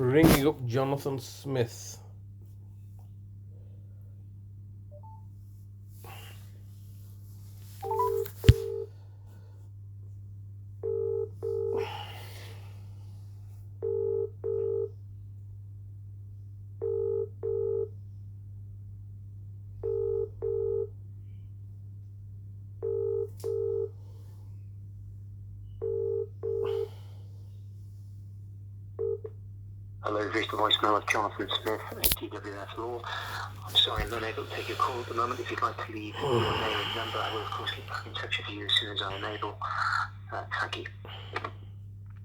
Ringing up Jonathan Smith. Hello, you've reached the voicemail of Jonathan Smith at DWF Law. I'm sorry, I'm unable to take your call at the moment. If you'd like to leave your name and number, I will of course get back in touch with you as soon as I am able. Thank you.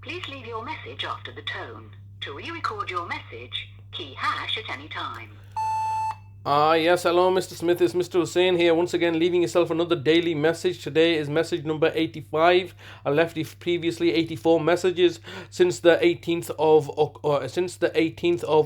Please leave your message after the tone. To re-record your message, key hash at any time. Yes, hello Mr. Smith, it's Mr. Hussain here, once again leaving yourself another daily message. Today is message number 85. I left you previously 84 messages since the 18th of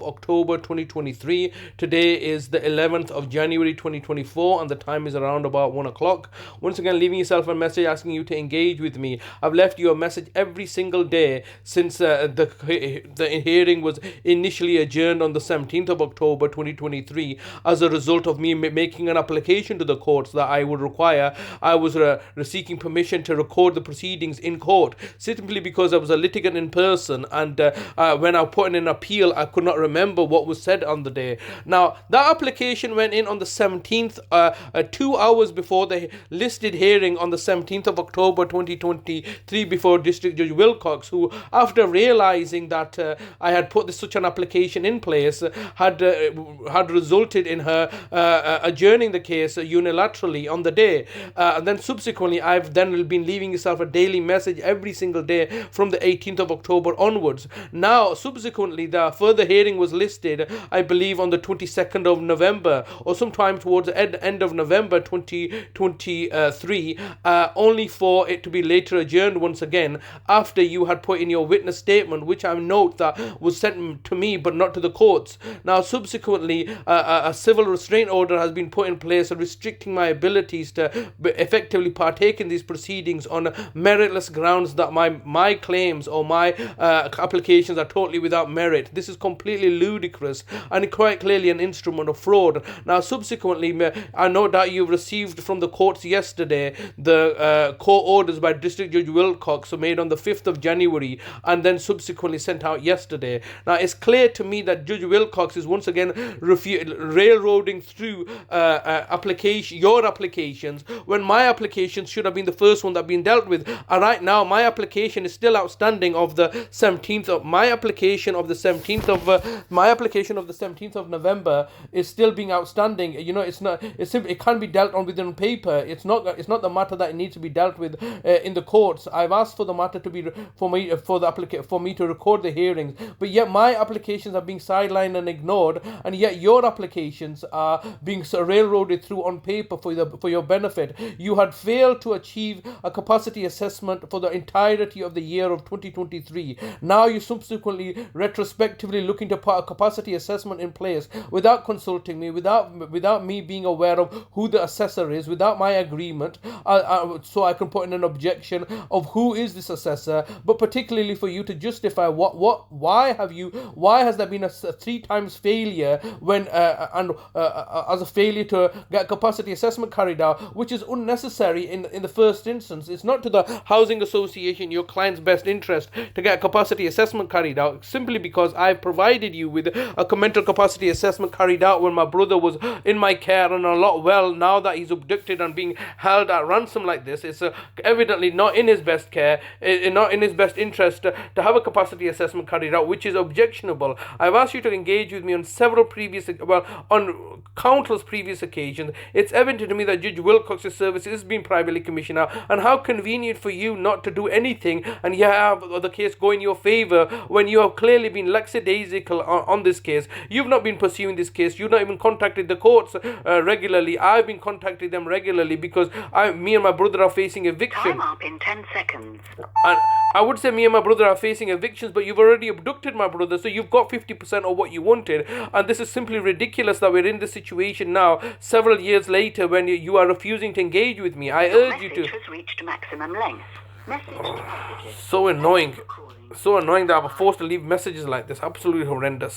October 2023. Today is the 11th of January 2024 and the time is around about 1 o'clock. Once again leaving yourself a message asking you to engage with me. I've left you a message every single day since the hearing was initially adjourned on the 17th of October 2023. As a result of me making an application to the courts that I would require, I was seeking permission to record the proceedings in court, simply because I was a litigant in person, and when I put in an appeal, I could not remember what was said on the day. Now, that application went in on the 17th, 2 hours before the listed hearing on the 17th of October 2023 before District Judge Wilcox, who, after realizing that I had put such an application in place, had resulted in her adjourning the case unilaterally on the day. And then subsequently, I've then been leaving yourself a daily message every single day from the 18th of October onwards. Now, subsequently, the further hearing was listed, I believe, on the 22nd of November, or sometime towards the end of November 2023, only for it to be later adjourned once again, after you had put in your witness statement, which I note that was sent to me, but not to the courts. Now, subsequently, a civil restraint order has been put in place restricting my abilities to effectively partake in these proceedings on meritless grounds that my claims or my applications are totally without merit. This is completely ludicrous and quite clearly an instrument of fraud. Now, subsequently, I know that you've received from the courts yesterday the court orders by District Judge Wilcox made on the 5th of January and then subsequently sent out yesterday. Now, it's clear to me that Judge Wilcox is once again railroading through your applications when my applications should have been the first one that been dealt with. And right now, my application is still outstanding of the 17th of my application of the 17th of November is still being outstanding. You know, it can't be dealt on within paper. It's not the matter that it needs to be dealt with in the courts. I've asked for the matter to be for me to record the hearings, but yet my applications are being sidelined and ignored, and yet your applications are being railroaded through on paper for your benefit. You had failed to achieve a capacity assessment for the entirety of the year of 2023. Now you subsequently retrospectively looking to put a capacity assessment in place without consulting me, without me being aware of who the assessor is, without my agreement, so I can put in an objection of who is this assessor, but particularly for you to justify why has there been a 3 times failure when as a failure to get capacity assessment carried out, which is unnecessary in the first instance. It's not to the housing association, your client's best interest, to get capacity assessment carried out, simply because I've provided you with a mental capacity assessment carried out when my brother was in my care and a lot well. Now that he's abducted and being held at ransom like this, it's evidently not in his best care, not in his best interest to have a capacity assessment carried out, which is objectionable. I've asked you to engage with me on on countless previous occasions. It's evident to me that Judge Wilcox's service is being privately commissioned out, and how convenient for you not to do anything and you have the case go in your favor when you have clearly been lackadaisical on this case. You've not been pursuing this case. You've not even contacted the courts regularly. I've been contacting them regularly because me and my brother are facing eviction. Time up in 10 seconds. And I would say me and my brother are facing evictions, but you've already abducted my brother, so you've got 50% of what you wanted, and this is simply ridiculous that we're in this situation now, several years later, when you are refusing to engage with me. I urge you to... Your message has reached maximum length. Message deposited. So annoying. Thank you for calling. So annoying that I'm forced to leave messages like this. Absolutely horrendous.